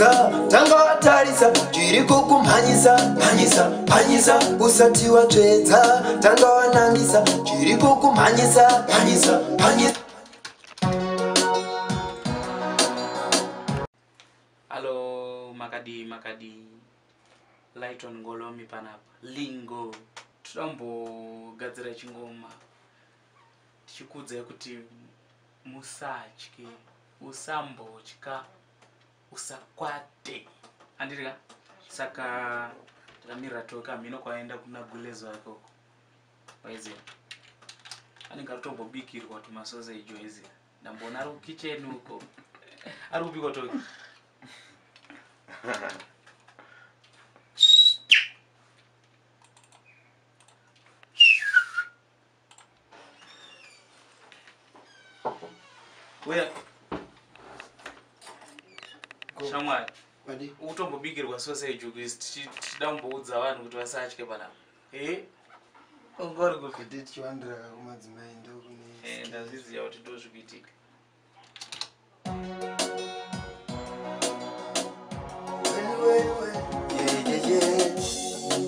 watisa tanga watarisa chiri kukumhanyisa mhanyisa mhanyisa usati watsvedza tanga wanangisa chiri kukumhanyisa mhanyisa mhanyisa. Halo makadi Lighton Ngolomi panapa lingo tombogadzira chingoma tichikudzai kuti musatye usambotya usakwate andirika saka takamira toka mino kwaenda kuna gulezo akoko waiziva anenge atombobikirwa tumasoseji waiziva ndambona ari kukicheni uko ari kubikwa toki Where? Shamwari. Wadi? Utombobikirwa sausage tichidamboudza vanhu kuti vasatye panapa. Ungori kuti tichiwandira kumadzimai ndokune. Ndazviziva kuti ndozvikuitika.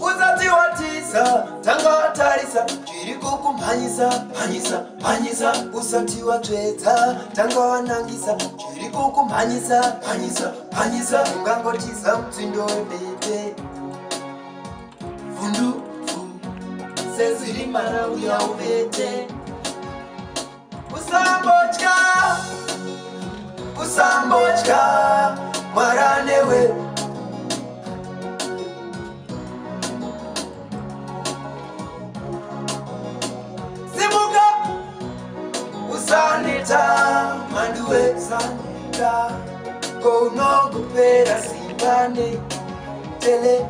Usati watisa tanga watarisa chiri kukumhanyisa mhanyisa mhanyisa usati watsvedza tanga wanangisa chiri kukumhanyisa mhanyisa mhanyisa ungangotiza mutsindo webete vhundufu seziri marau yauvete usambotya usambotya mwaranewe sanita manduwe sanita konogopera simbane tele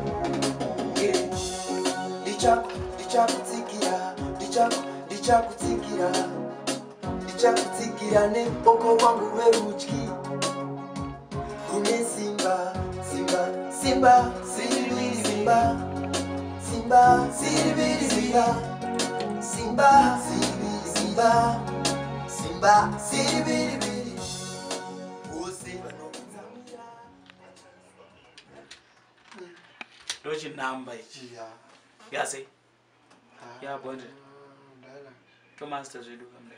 ndichakutsikira neboko wangu werudyi une simba simba simba siriviri simba simba siriviri simba simba siriviri simba Simba, siribiribiri. Usimba no kuzamira. Dochi namba ichi. Yase. Ya bonde. Ndala. Tomaster zvedu kambe.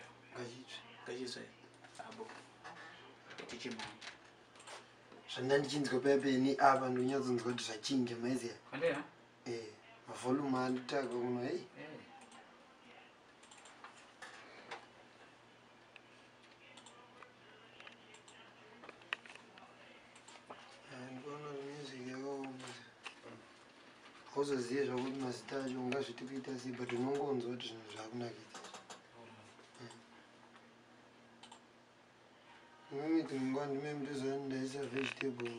Gachitsve. Abo. Tichimani. Zvandandichinzwa pepeni apa ndonyatsokunzwa kuti zvachinja maiziya. Kandeya? Mavolume anditaka kuno hey. Uzoziva zvokuti mazita acho ungazviti kuita sei but unongonzwa kuti zvinhu zvakunakidza. Imwe tinguva ndime mutozva ndaisa vegetable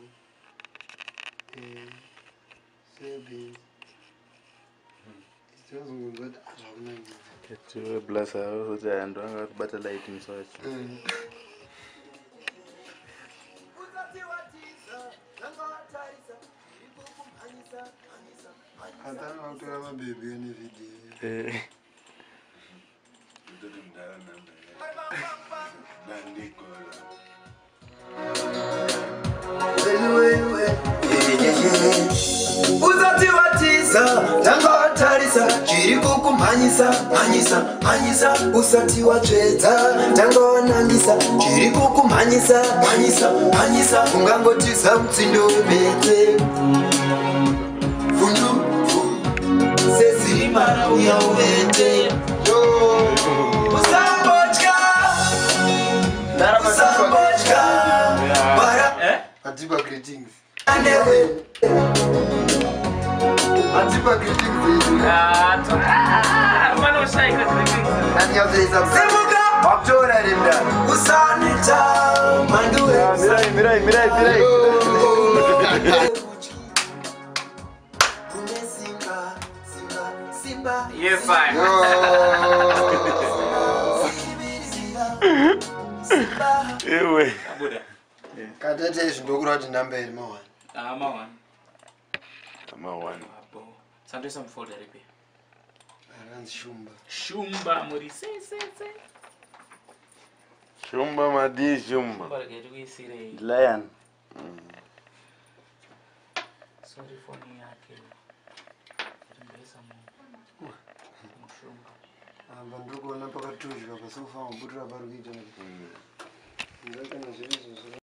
soybeans tinozongonzwa kuti zvakunakidza. Tiwe blasa kuti antu anga kubata lighting search. Atanga kutora mabhebhi ane video. Usati watisa tanga watarisa chiri kukumhanyisa mhanyisa mhanyisa usati watsvedza tanga wanangisa chiri kukumhanyisa mhanyisa mhanyisa ungangotiza mutsindo webete seziri marau yauvete usambotya usambotya Atipa greetings. anewe Atipa greetings. Mano shaika greetings. Nani yazoisa semuka October rimda. usanita manduwe Mirai. Simba. Yes, fine. Ewe. Abuda. Katata izvindokura kuti namba iri ma1. Ma1. Ma1. Abo. Sandoisa mufolder ipi. Aranzi Shumba. Shumba muri se. Shumba madi Shumba. Shumba rege kuisire. Lion. sorry phone yake ndesa mushumba vandu kuona pakatuzhwa pasofamba butura pari kuita ndakana zviri izvozvo